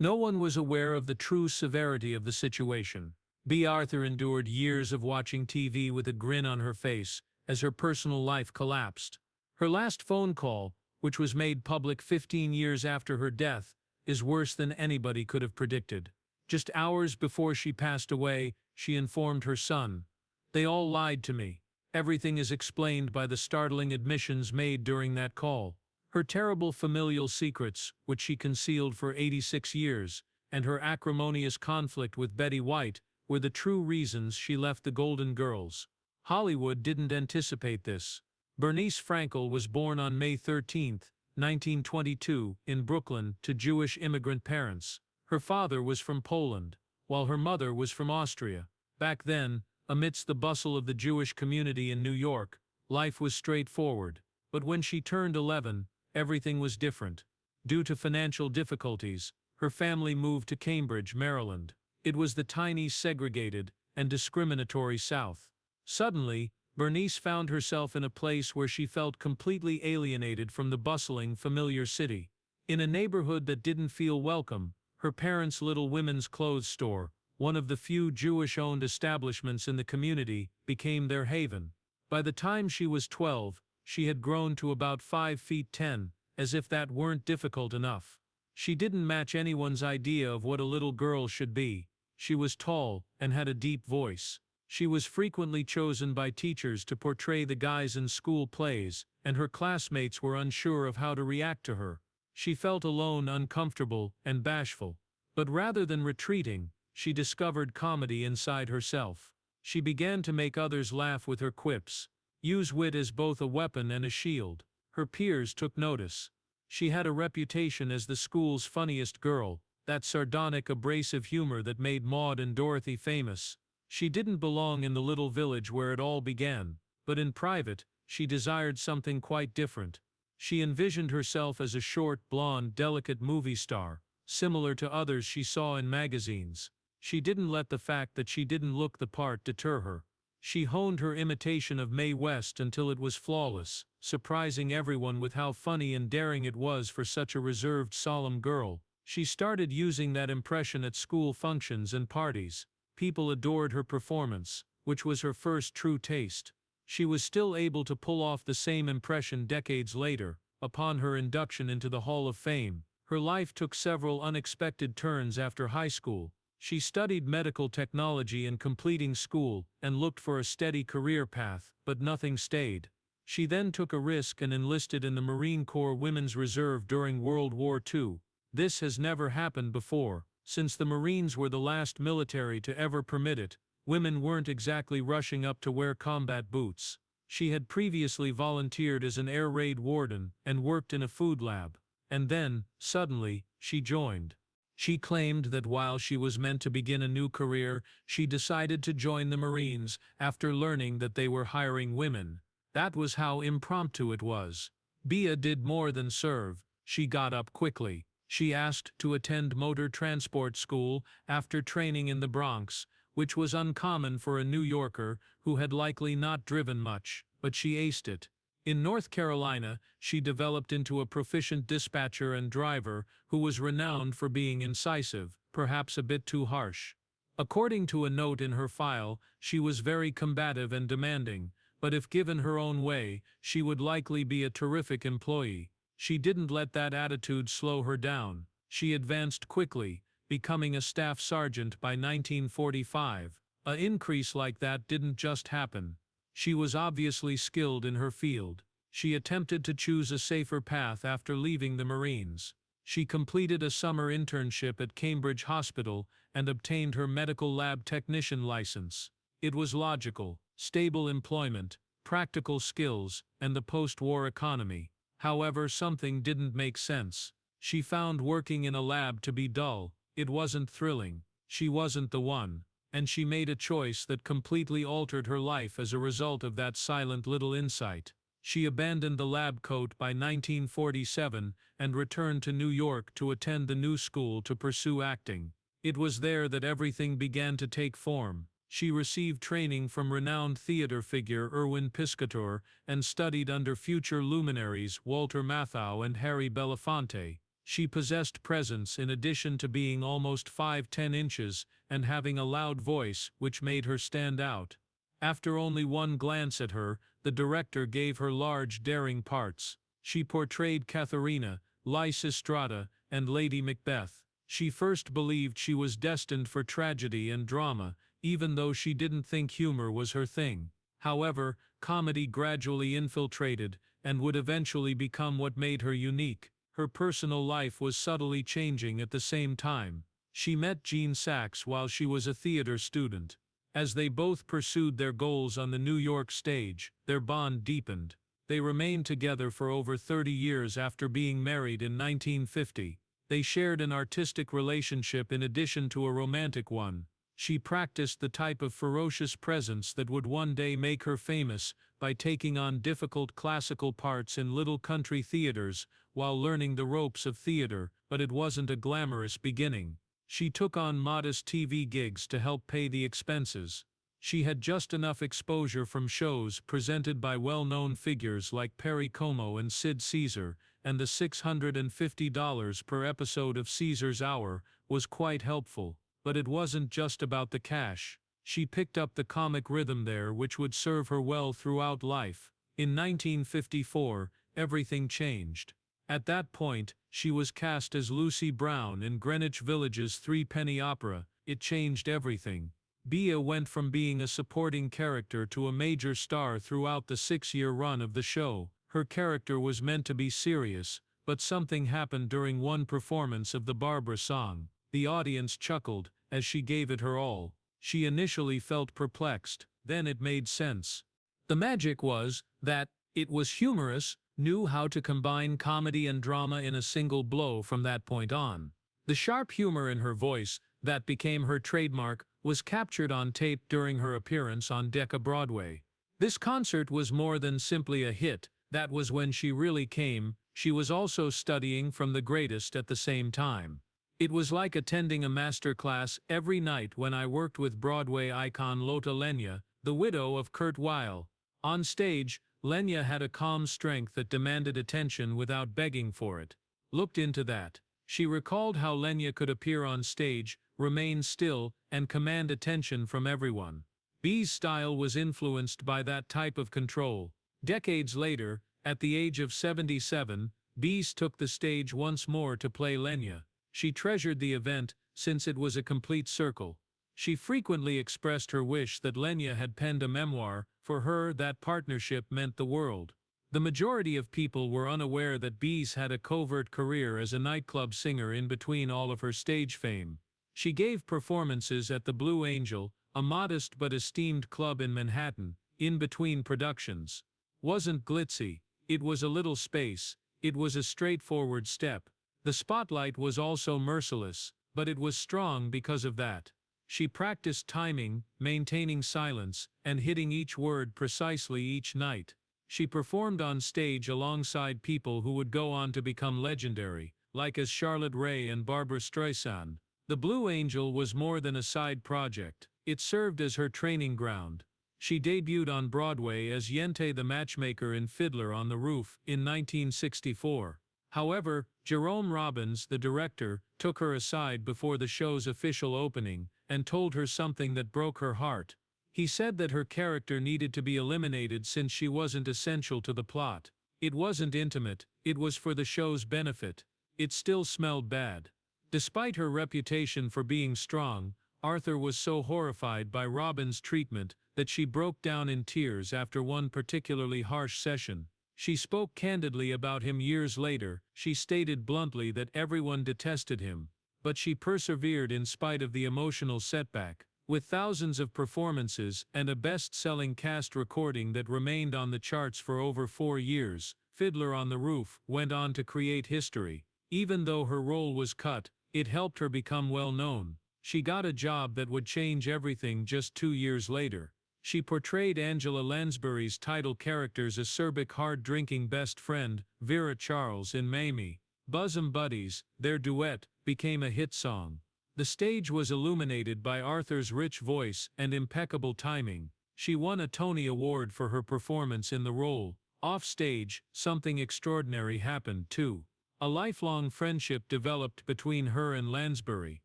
No one was aware of the true severity of the situation. Bea Arthur endured years of watching TV with a grin on her face as her personal life collapsed. Her last phone call, which was made public 15 years after her death, is worse than anybody could have predicted. Just hours before she passed away, she informed her son, "They all lied to me." Everything is explained by the startling admissions made during that call. Her terrible familial secrets, which she concealed for 86 years, and her acrimonious conflict with Betty White, were the true reasons she left the Golden Girls. Hollywood didn't anticipate this. Bernice Frankel was born on May 13, 1922, in Brooklyn to Jewish immigrant parents. Her father was from Poland, while her mother was from Austria. Back then, amidst the bustle of the Jewish community in New York, life was straightforward. But when she turned 11, everything was different. Due to financial difficulties, her family moved to Cambridge, Maryland. It was the tiny, segregated, and discriminatory South. Suddenly, Bernice found herself in a place where she felt completely alienated from the bustling, familiar city. In a neighborhood that didn't feel welcome, her parents' little women's clothes store, one of the few Jewish-owned establishments in the community, became their haven. By the time she was 12, she had grown to about 5 feet 10, as if that weren't difficult enough. She didn't match anyone's idea of what a little girl should be. She was tall and had a deep voice. She was frequently chosen by teachers to portray the guys in school plays, and her classmates were unsure of how to react to her. She felt alone, uncomfortable, and bashful. But rather than retreating, she discovered comedy inside herself. She began to make others laugh with her quips, use wit as both a weapon and a shield. Her peers took notice. She had a reputation as the school's funniest girl, that sardonic, abrasive humor that made Maude and Dorothy famous. She didn't belong in the little village where it all began, but in private, she desired something quite different. She envisioned herself as a short, blonde, delicate movie star, similar to others she saw in magazines. She didn't let the fact that she didn't look the part deter her. She honed her imitation of Mae West until it was flawless, surprising everyone with how funny and daring it was for such a reserved, solemn girl. She started using that impression at school functions and parties. People adored her performance, which was her first true taste. She was still able to pull off the same impression decades later, upon her induction into the Hall of Fame. Her life took several unexpected turns after high school. She studied medical technology in completing school and looked for a steady career path, but nothing stayed. She then took a risk and enlisted in the Marine Corps Women's Reserve during World War II. This has never happened before. Since the Marines were the last military to ever permit it, women weren't exactly rushing up to wear combat boots. She had previously volunteered as an air raid warden and worked in a food lab. And then, suddenly, she joined. She claimed that while she was meant to begin a new career, she decided to join the Marines after learning that they were hiring women. That was how impromptu it was. Bea did more than serve. She got up quickly. She asked to attend motor transport school after training in the Bronx, which was uncommon for a New Yorker who had likely not driven much, but she aced it. In North Carolina, she developed into a proficient dispatcher and driver who was renowned for being incisive, perhaps a bit too harsh. According to a note in her file, she was very combative and demanding, but if given her own way, she would likely be a terrific employee. She didn't let that attitude slow her down. She advanced quickly, becoming a staff sergeant by 1945. An increase like that didn't just happen. She was obviously skilled in her field. She attempted to choose a safer path after leaving the Marines. She completed a summer internship at Cambridge Hospital and obtained her medical lab technician license. It was logical, stable employment, practical skills, and the post-war economy. However, something didn't make sense. She found working in a lab to be dull. It wasn't thrilling. She wasn't the one. And she made a choice that completely altered her life as a result of that silent little insight. She abandoned the lab coat by 1947 and returned to New York to attend the New School to pursue acting. It was there that everything began to take form. She received training from renowned theater figure Erwin Piscator and studied under future luminaries Walter Matthau and Harry Belafonte. She possessed presence in addition to being almost 5'10" and having a loud voice which made her stand out. After only one glance at her, the director gave her large, daring parts. She portrayed Katharina, Lysistrata, and Lady Macbeth. She first believed she was destined for tragedy and drama, even though she didn't think humor was her thing. However, comedy gradually infiltrated and would eventually become what made her unique. Her personal life was subtly changing at the same time. She met Gene Saks while she was a theater student. As they both pursued their goals on the New York stage, their bond deepened. They remained together for over 30 years after being married in 1950. They shared an artistic relationship in addition to a romantic one. She practiced the type of ferocious presence that would one day make her famous by taking on difficult classical parts in little country theaters while learning the ropes of theater, but it wasn't a glamorous beginning. She took on modest TV gigs to help pay the expenses. She had just enough exposure from shows presented by well-known figures like Perry Como and Sid Caesar, and the $650 per episode of Caesar's Hour was quite helpful. But it wasn't just about the cash. She picked up the comic rhythm there which would serve her well throughout life. In 1954, everything changed. At that point, she was cast as Lucy Brown in Greenwich Village's Threepenny Opera. It changed everything. Bea went from being a supporting character to a major star throughout the 6-year run of the show. Her character was meant to be serious, but something happened during one performance of the Barbara song. The audience chuckled as she gave it her all. She initially felt perplexed, then it made sense. The magic was that it was humorous, knew how to combine comedy and drama in a single blow from that point on. The sharp humor in her voice, that became her trademark, was captured on tape during her appearance on Decca Broadway. This concert was more than simply a hit. That was when she really came. She was also studying from the greatest at the same time. It was like attending a master class every night when I worked with Broadway icon Lotte Lenya, the widow of Kurt Weill. On stage, Lenya had a calm strength that demanded attention without begging for it. Looked into that. She recalled how Lenya could appear on stage, remain still, and command attention from everyone. Bea's style was influenced by that type of control. Decades later, at the age of 77, Bea took the stage once more to play Lenya. She treasured the event, since it was a complete circle. She frequently expressed her wish that Lenya had penned a memoir. For her, that partnership meant the world. The majority of people were unaware that Bea had a covert career as a nightclub singer in between all of her stage fame. She gave performances at the Blue Angel, a modest but esteemed club in Manhattan, in between productions. Wasn't glitzy, it was a little space, it was a straightforward step. The spotlight was also merciless, but it was strong because of that. She practiced timing, maintaining silence, and hitting each word precisely each night. She performed on stage alongside people who would go on to become legendary, like as Charlotte Rae and Barbra Streisand. The Blue Angel was more than a side project. It served as her training ground. She debuted on Broadway as Yente the Matchmaker in Fiddler on the Roof in 1964. However, Jerome Robbins, the director, took her aside before the show's official opening and told her something that broke her heart. He said that her character needed to be eliminated since she wasn't essential to the plot. It wasn't intimate, it was for the show's benefit. It still smelled bad. Despite her reputation for being strong, Arthur was so horrified by Robbins' treatment that she broke down in tears after one particularly harsh session. She spoke candidly about him years later. She stated bluntly that everyone detested him, but she persevered in spite of the emotional setback. With thousands of performances and a best-selling cast recording that remained on the charts for over 4 years, Fiddler on the Roof went on to create history. Even though her role was cut, it helped her become well-known. She got a job that would change everything just 2 years later. She portrayed Angela Lansbury's title character's acerbic hard-drinking best friend, Vera Charles, in Mamie. Bosom Buddies, their duet, became a hit song. The stage was illuminated by Arthur's rich voice and impeccable timing. She won a Tony Award for her performance in the role. Off stage, something extraordinary happened too. A lifelong friendship developed between her and Lansbury.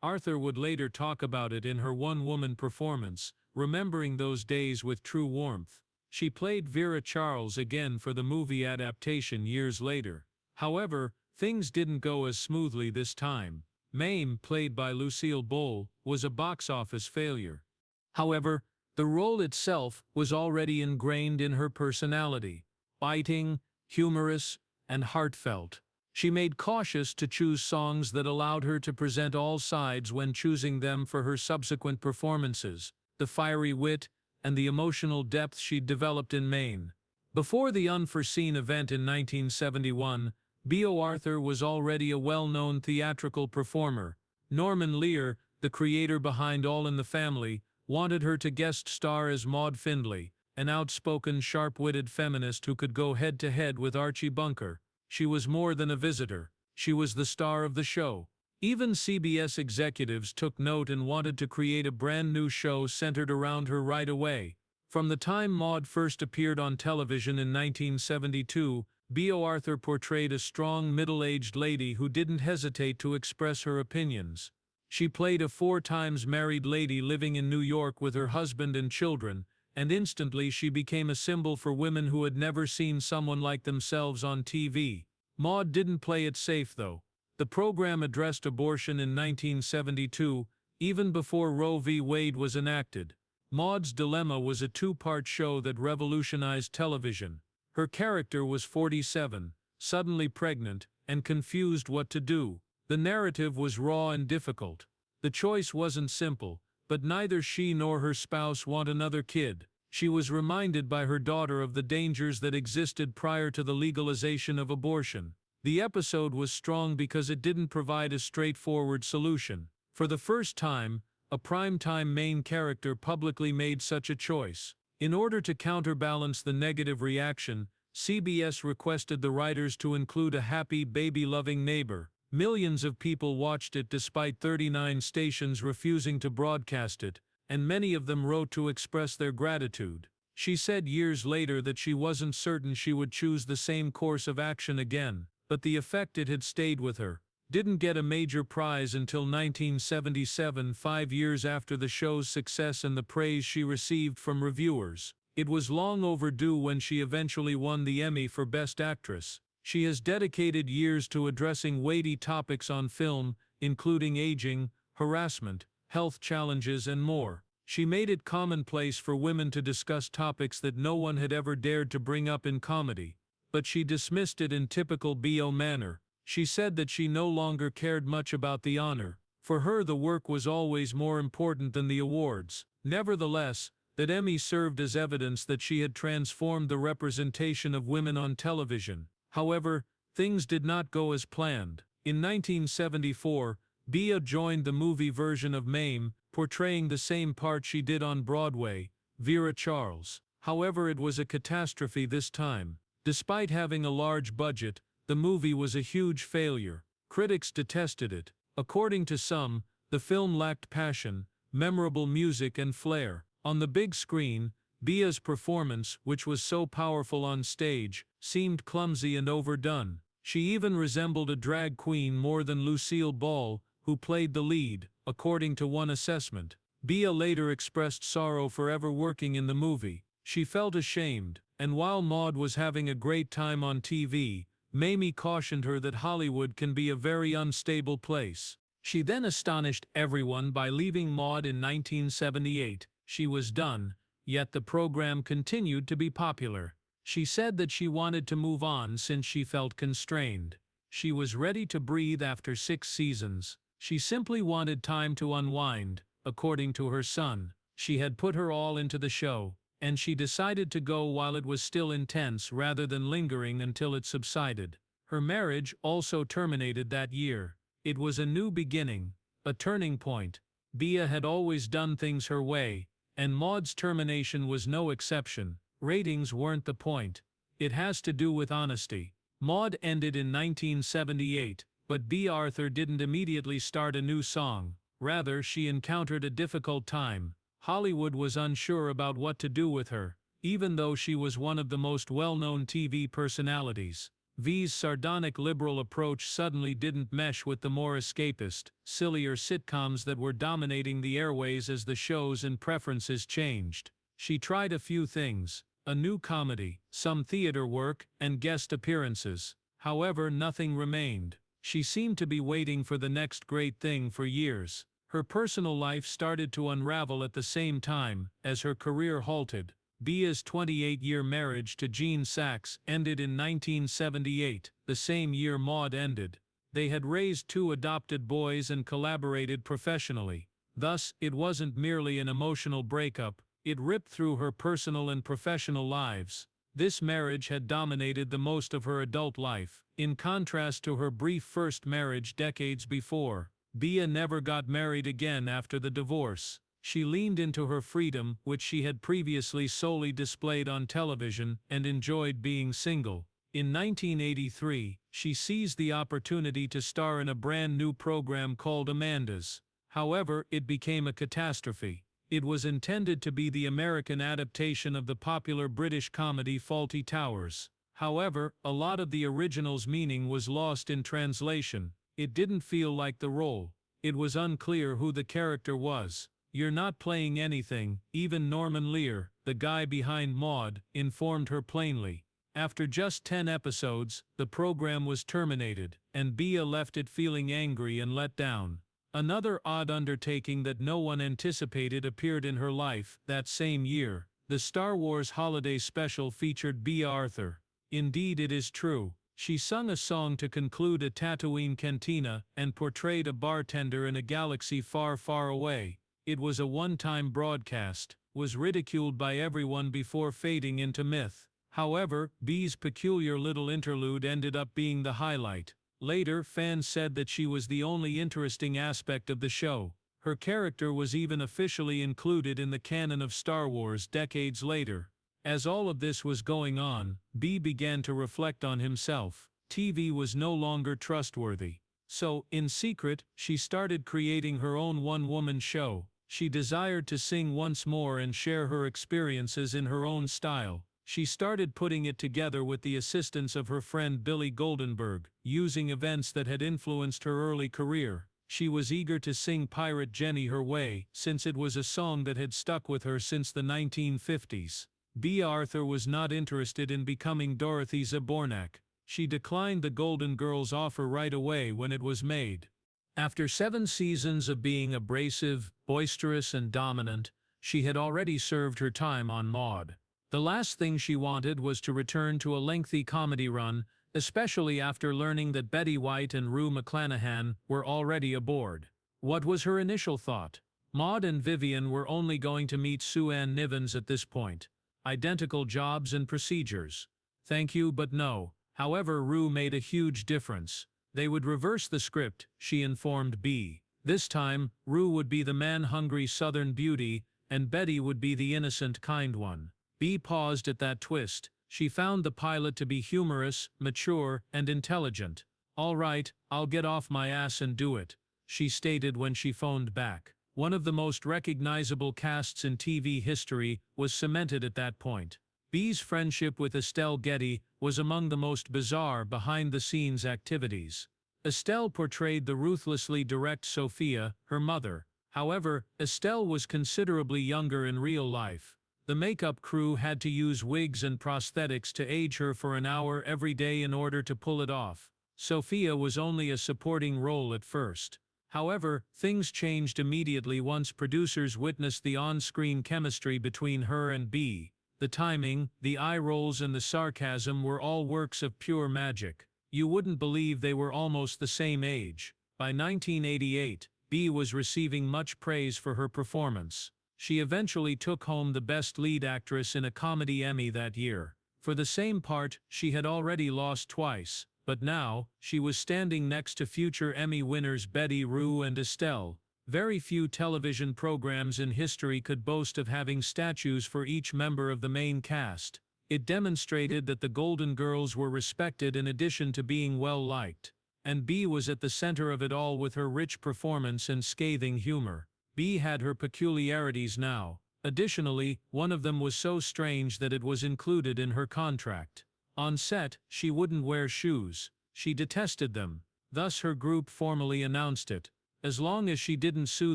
Arthur would later talk about it in her one-woman performance, remembering those days with true warmth. She played Vera Charles again for the movie adaptation years later. However, things didn't go as smoothly this time. Mame, played by Lucille Ball, was a box office failure. However, the role itself was already ingrained in her personality, biting, humorous, and heartfelt. She made cautious to choose songs that allowed her to present all sides when choosing them for her subsequent performances, the fiery wit, and the emotional depth she'd developed in Maine. Before the unforeseen event in 1971, Bea Arthur was already a well-known theatrical performer. Norman Lear, the creator behind All in the Family, wanted her to guest star as Maude Findlay, an outspoken, sharp-witted feminist who could go head-to-head with Archie Bunker. She was more than a visitor. She was the star of the show. Even CBS executives took note and wanted to create a brand new show centered around her right away. From the time Maude first appeared on television in 1972, Bea Arthur portrayed a strong middle-aged lady who didn't hesitate to express her opinions. She played a 4-times married lady living in New York with her husband and children, and instantly she became a symbol for women who had never seen someone like themselves on TV. Maude didn't play it safe though. The program addressed abortion in 1972, even before Roe v. Wade was enacted. Mauds Dilemma was a 2-part show that revolutionized television. Her character was 47, suddenly pregnant, and confused what to do. The narrative was raw and difficult. The choice wasn't simple, but neither she nor her spouse want another kid. She was reminded by her daughter of the dangers that existed prior to the legalization of abortion. The episode was strong because it didn't provide a straightforward solution. For the first time, a primetime main character publicly made such a choice. In order to counterbalance the negative reaction, CBS requested the writers to include a happy, baby-loving neighbor. Millions of people watched it despite 39 stations refusing to broadcast it, and many of them wrote to express their gratitude. She said years later that she wasn't certain she would choose the same course of action again, but the effect it had stayed with her. Didn't get a major prize until 1977, 5 years after the show's success and the praise she received from reviewers. It was long overdue when she eventually won the Emmy for Best Actress. She has dedicated years to addressing weighty topics on film, including aging, harassment, health challenges, and more. She made it commonplace for women to discuss topics that no one had ever dared to bring up in comedy. But she dismissed it in typical Bea manner. She said that she no longer cared much about the honor. For her, the work was always more important than the awards. Nevertheless, that Emmy served as evidence that she had transformed the representation of women on television. However, things did not go as planned. In 1974, Bea joined the movie version of Mame, portraying the same part she did on Broadway, Vera Charles. However, it was a catastrophe this time. Despite having a large budget, the movie was a huge failure. Critics detested it. According to some, the film lacked passion, memorable music, and flair. On the big screen, Bea's performance, which was so powerful on stage, seemed clumsy and overdone. She even resembled a drag queen more than Lucille Ball, who played the lead, according to one assessment. Bea later expressed sorrow for ever working in the movie. She felt ashamed, and while Maude was having a great time on TV, Mamie cautioned her that Hollywood can be a very unstable place. She then astonished everyone by leaving Maude in 1978. She was done, yet the program continued to be popular. She said that she wanted to move on since she felt constrained. She was ready to breathe after 6 seasons. She simply wanted time to unwind, according to her son. She had put her all into the show, and she decided to go while it was still intense rather than lingering until it subsided. Her marriage also terminated that year. It was a new beginning, a turning point. Bea had always done things her way, and Maude's termination was no exception. Ratings weren't the point. It has to do with honesty. Maude ended in 1978, but Bea Arthur didn't immediately start a new song. Rather, she encountered a difficult time. Hollywood was unsure about what to do with her, even though she was one of the most well-known TV personalities. V's sardonic liberal approach suddenly didn't mesh with the more escapist, sillier sitcoms that were dominating the airways as the shows and preferences changed. She tried a few things: a new comedy, some theater work, and guest appearances. However, nothing remained. She seemed to be waiting for the next great thing for years. Her personal life started to unravel at the same time as her career halted. Bea's 28-year marriage to Gene Saks ended in 1978, the same year Maude ended. They had raised 2 adopted boys and collaborated professionally. Thus, it wasn't merely an emotional breakup, it ripped through her personal and professional lives. This marriage had dominated the most of her adult life, in contrast to her brief first marriage decades before. Bea never got married again after the divorce. She leaned into her freedom, which she had previously solely displayed on television, and enjoyed being single. In 1983, she seized the opportunity to star in a brand new program called Amanda's. However, it became a catastrophe. It was intended to be the American adaptation of the popular British comedy Fawlty Towers. However, a lot of the original's meaning was lost in translation. It didn't feel like the role. It was unclear who the character was. "You're not playing anything," even Norman Lear, the guy behind Maude, informed her plainly. After just 10 episodes, the program was terminated, and Bea left it feeling angry and let down. Another odd undertaking that no one anticipated appeared in her life that same year. The Star Wars Holiday Special featured Bea Arthur. Indeed, it is true. She sung a song to conclude a Tatooine cantina and portrayed a bartender in a galaxy far, far away. It was a one-time broadcast, was ridiculed by everyone before fading into myth. However, Bea's peculiar little interlude ended up being the highlight. Later, fans said that she was the only interesting aspect of the show. Her character was even officially included in the canon of Star Wars decades later. As all of this was going on, Bea began to reflect on himself. TV was no longer trustworthy. So, in secret, she started creating her own one-woman show. She desired to sing once more and share her experiences in her own style. She started putting it together with the assistance of her friend Billy Goldenberg, using events that had influenced her early career. She was eager to sing Pirate Jenny her way, since it was a song that had stuck with her since the 1950s. Bea Arthur was not interested in becoming Dorothy Zbornak. She declined the Golden Girls offer right away when it was made. After 7 seasons of being abrasive, boisterous, and dominant, she had already served her time on Maude. The last thing she wanted was to return to a lengthy comedy run, especially after learning that Betty White and Rue McClanahan were already aboard. What was her initial thought? Maude and Vivian were only going to meet Sue Ann Nivens at this point. Identical jobs and procedures. Thank you, but no. However, Rue made a huge difference. They would reverse the script, she informed Bea. This time, Rue would be the man-hungry Southern beauty, and Betty would be the innocent, kind one. Bea paused at that twist. She found the pilot to be humorous, mature, and intelligent. "All right, I'll get off my ass and do it," she stated when she phoned back. One of the most recognizable casts in TV history was cemented at that point. Bea's friendship with Estelle Getty was among the most bizarre behind-the-scenes activities. Estelle portrayed the ruthlessly direct Sophia, her mother. However, Estelle was considerably younger in real life. The makeup crew had to use wigs and prosthetics to age her for an hour every day in order to pull it off. Sophia was only a supporting role at first. However, things changed immediately once producers witnessed the on-screen chemistry between her and Bea. The timing, the eye rolls, and the sarcasm were all works of pure magic. You wouldn't believe they were almost the same age. By 1988, Bea was receiving much praise for her performance. She eventually took home the Best Lead Actress in a Comedy Emmy that year. For the same part, she had already lost twice, but now, she was standing next to future Emmy winners Betty, Rue, and Estelle. Very few television programs in history could boast of having statues for each member of the main cast. It demonstrated that the Golden Girls were respected in addition to being well-liked. And Bea was at the center of it all with her rich performance and scathing humor. Bea had her peculiarities now. Additionally, one of them was so strange that it was included in her contract. On set, she wouldn't wear shoes. She detested them. Thus her group formally announced it. As long as she didn't sue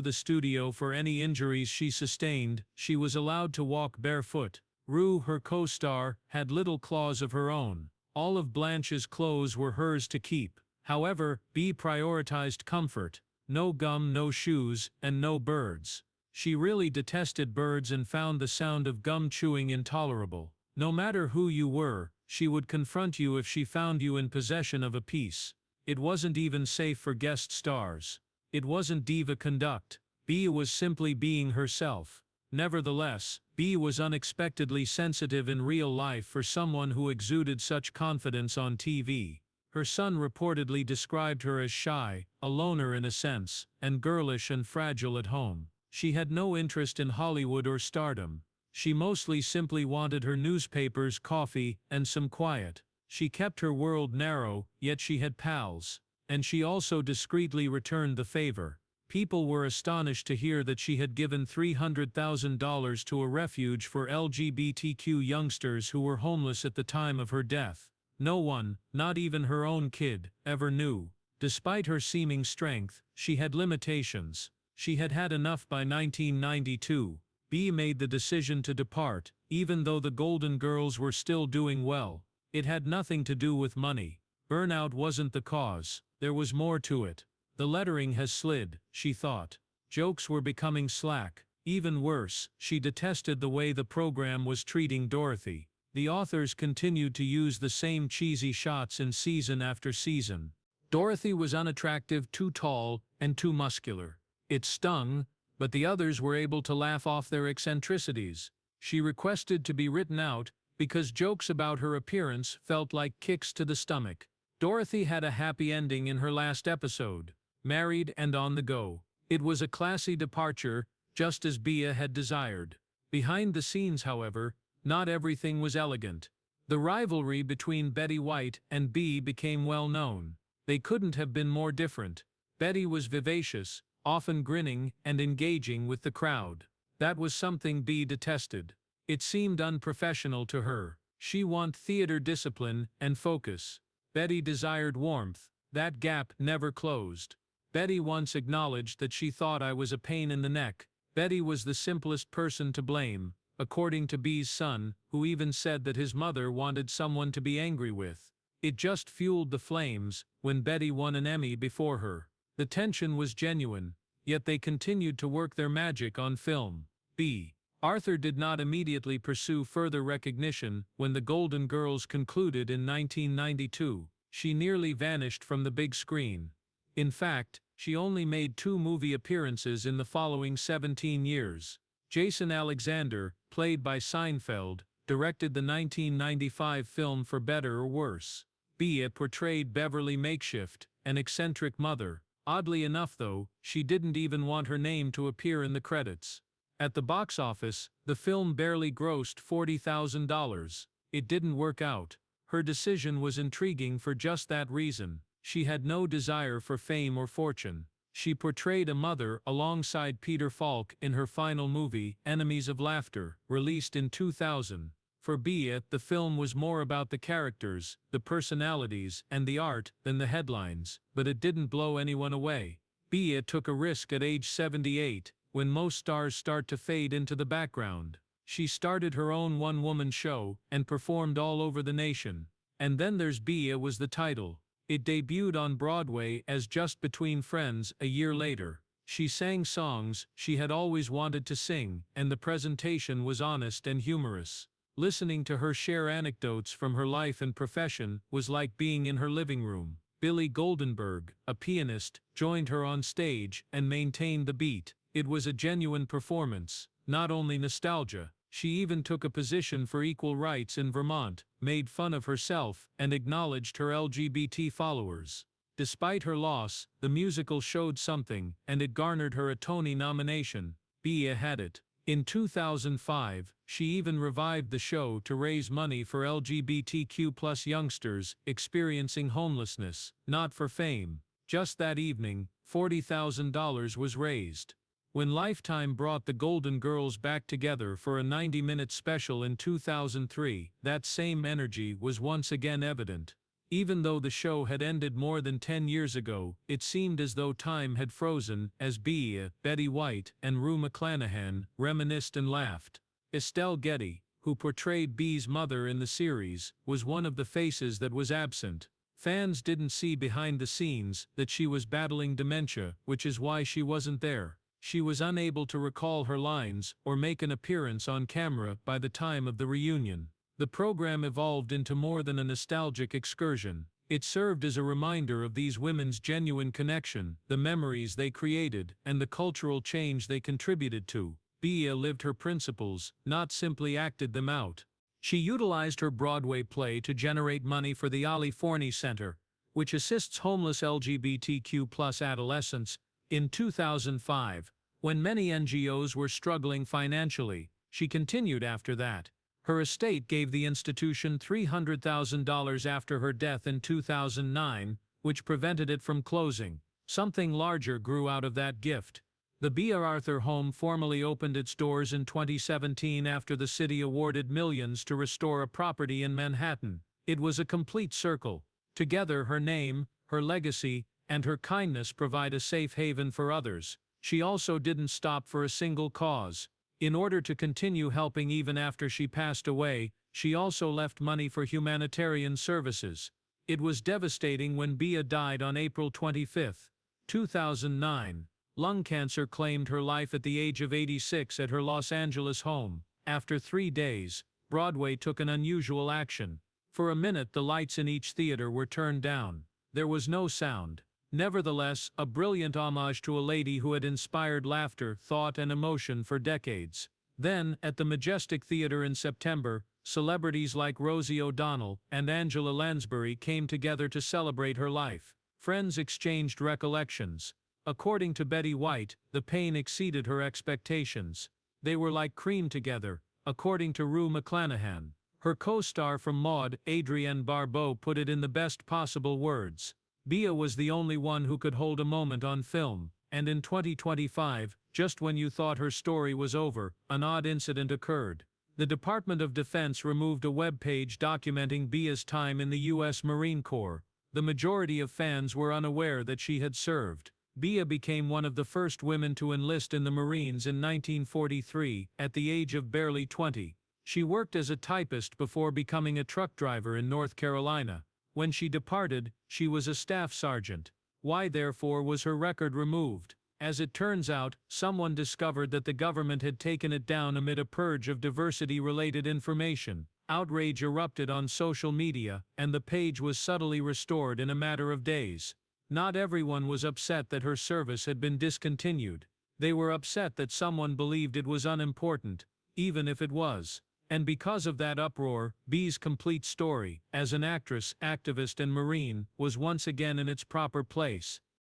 the studio for any injuries she sustained, she was allowed to walk barefoot. Rue, her co-star, had little claws of her own. All of Blanche's clothes were hers to keep. However, Bea prioritized comfort. No gum, no shoes, and no birds. She really detested birds and found the sound of gum chewing intolerable. No matter who you were, she would confront you if she found you in possession of a piece. It wasn't even safe for guest stars. It wasn't diva conduct. Bea was simply being herself. Nevertheless, Bea was unexpectedly sensitive in real life for someone who exuded such confidence on TV. Her son reportedly described her as shy, a loner in a sense, and girlish and fragile at home. She had no interest in Hollywood or stardom. She mostly simply wanted her newspapers, coffee, and some quiet. She kept her world narrow, yet she had pals. And she also discreetly returned the favor. People were astonished to hear that she had given $300,000 to a refuge for LGBTQ youngsters who were homeless at the time of her death. No one, not even her own kid, ever knew. Despite her seeming strength, she had limitations. She had had enough by 1992. Bea made the decision to depart, even though the Golden Girls were still doing well. It had nothing to do with money. Burnout wasn't the cause. There was more to it. The lettering has slid, she thought. Jokes were becoming slack. Even worse, she detested the way the program was treating Dorothy. The authors continued to use the same cheesy shots in season after season. Dorothy was unattractive, too tall, and too muscular. It stung, but the others were able to laugh off their eccentricities. She requested to be written out, because jokes about her appearance felt like kicks to the stomach. Dorothy had a happy ending in her last episode, married and on the go. It was a classy departure, just as Bea had desired. Behind the scenes, however, not everything was elegant. The rivalry between Betty White and Bea became well known. They couldn't have been more different. Betty was vivacious, often grinning and engaging with the crowd. That was something Bea detested. It seemed unprofessional to her. She wanted theater discipline and focus. Betty desired warmth. That gap never closed. Betty once acknowledged that she thought I was a pain in the neck. Betty was the simplest person to blame, according to Bea's son, who even said that his mother wanted someone to be angry with. It just fueled the flames when Betty won an Emmy before her. The tension was genuine, yet they continued to work their magic on film. Bea Arthur did not immediately pursue further recognition when The Golden Girls concluded in 1992. She nearly vanished from the big screen. In fact, she only made 2 movie appearances in the following 17 years. Jason Alexander, played by Seinfeld, directed the 1995 film For Better or Worse. Bea portrayed Beverly Makeshift, an eccentric mother. Oddly enough though, she didn't even want her name to appear in the credits. At the box office, the film barely grossed $40,000. It didn't work out. Her decision was intriguing for just that reason. She had no desire for fame or fortune. She portrayed a mother alongside Peter Falk in her final movie, Enemies of Laughter, released in 2000. For Bea, the film was more about the characters, the personalities, and the art than the headlines, but it didn't blow anyone away. Bea took a risk at age 78, when most stars start to fade into the background. She started her own one-woman show and performed all over the nation. And then there's Bea was the title. It debuted on Broadway as Just Between Friends a year later. She sang songs she had always wanted to sing, and the presentation was honest and humorous. Listening to her share anecdotes from her life and profession was like being in her living room. Billy Goldenberg, a pianist, joined her on stage and maintained the beat. It was a genuine performance, not only nostalgia. She even took a position for equal rights in Vermont, made fun of herself, and acknowledged her LGBT followers. Despite her loss, the musical showed something, and it garnered her a Tony nomination. Bea had it. In 2005, she even revived the show to raise money for LGBTQ+ youngsters experiencing homelessness, not for fame. Just that evening, $40,000 was raised. When Lifetime brought the Golden Girls back together for a 90-minute special in 2003, that same energy was once again evident. Even though the show had ended more than 10 years ago, it seemed as though time had frozen as Bea, Betty White, and Rue McClanahan reminisced and laughed. Estelle Getty, who portrayed Bea's mother in the series, was one of the faces that was absent. Fans didn't see behind the scenes that she was battling dementia, which is why she wasn't there. She was unable to recall her lines or make an appearance on camera by the time of the reunion. The program evolved into more than a nostalgic excursion. It served as a reminder of these women's genuine connection, the memories they created, and the cultural change they contributed to. Bea lived her principles, not simply acted them out. She utilized her Broadway play to generate money for the Ali Forney Center, which assists homeless LGBTQ+ adolescents. In 2005, when many NGOs were struggling financially, she continued after that. Her estate gave the institution $300,000 after her death in 2009, which prevented it from closing. Something larger grew out of that gift. The Bea Arthur home formally opened its doors in 2017 after the city awarded millions to restore a property in Manhattan. It was a complete circle. Together, her name, her legacy, and her kindness provide a safe haven for others. She also didn't stop for a single cause. In order to continue helping even after she passed away, she also left money for humanitarian services. It was devastating when Bea died on April 25, 2009. Lung cancer claimed her life at the age of 86 at her Los Angeles home. After 3 days, Broadway took an unusual action. For a minute, the lights in each theater were turned down. There was no sound. Nevertheless, a brilliant homage to a lady who had inspired laughter, thought, and emotion for decades. Then, at the Majestic Theater in September, celebrities like Rosie O'Donnell and Angela Lansbury came together to celebrate her life. Friends exchanged recollections. According to Betty White, the pain exceeded her expectations. They were like cream together, according to Rue McClanahan. Her co-star from Maude, Adrienne Barbeau, put it in the best possible words. Bea was the only one who could hold a moment on film, and in 2025, just when you thought her story was over, an odd incident occurred. The Department of Defense removed a web page documenting Bea's time in the U.S. Marine Corps. The majority of fans were unaware that she had served. Bea became one of the first women to enlist in the Marines in 1943, at the age of barely 20. She worked as a typist before becoming a truck driver in North Carolina. When she departed, she was a staff sergeant. Why, therefore, was her record removed? As it turns out, someone discovered that the government had taken it down amid a purge of diversity-related information. Outrage erupted on social media, and the page was subtly restored in a matter of days. Not everyone was upset that her service had been discontinued. They were upset that someone believed it was unimportant, even if it was. And because of that uproar, Bea's complete story, as an actress, activist, and Marine, was once again in its proper place.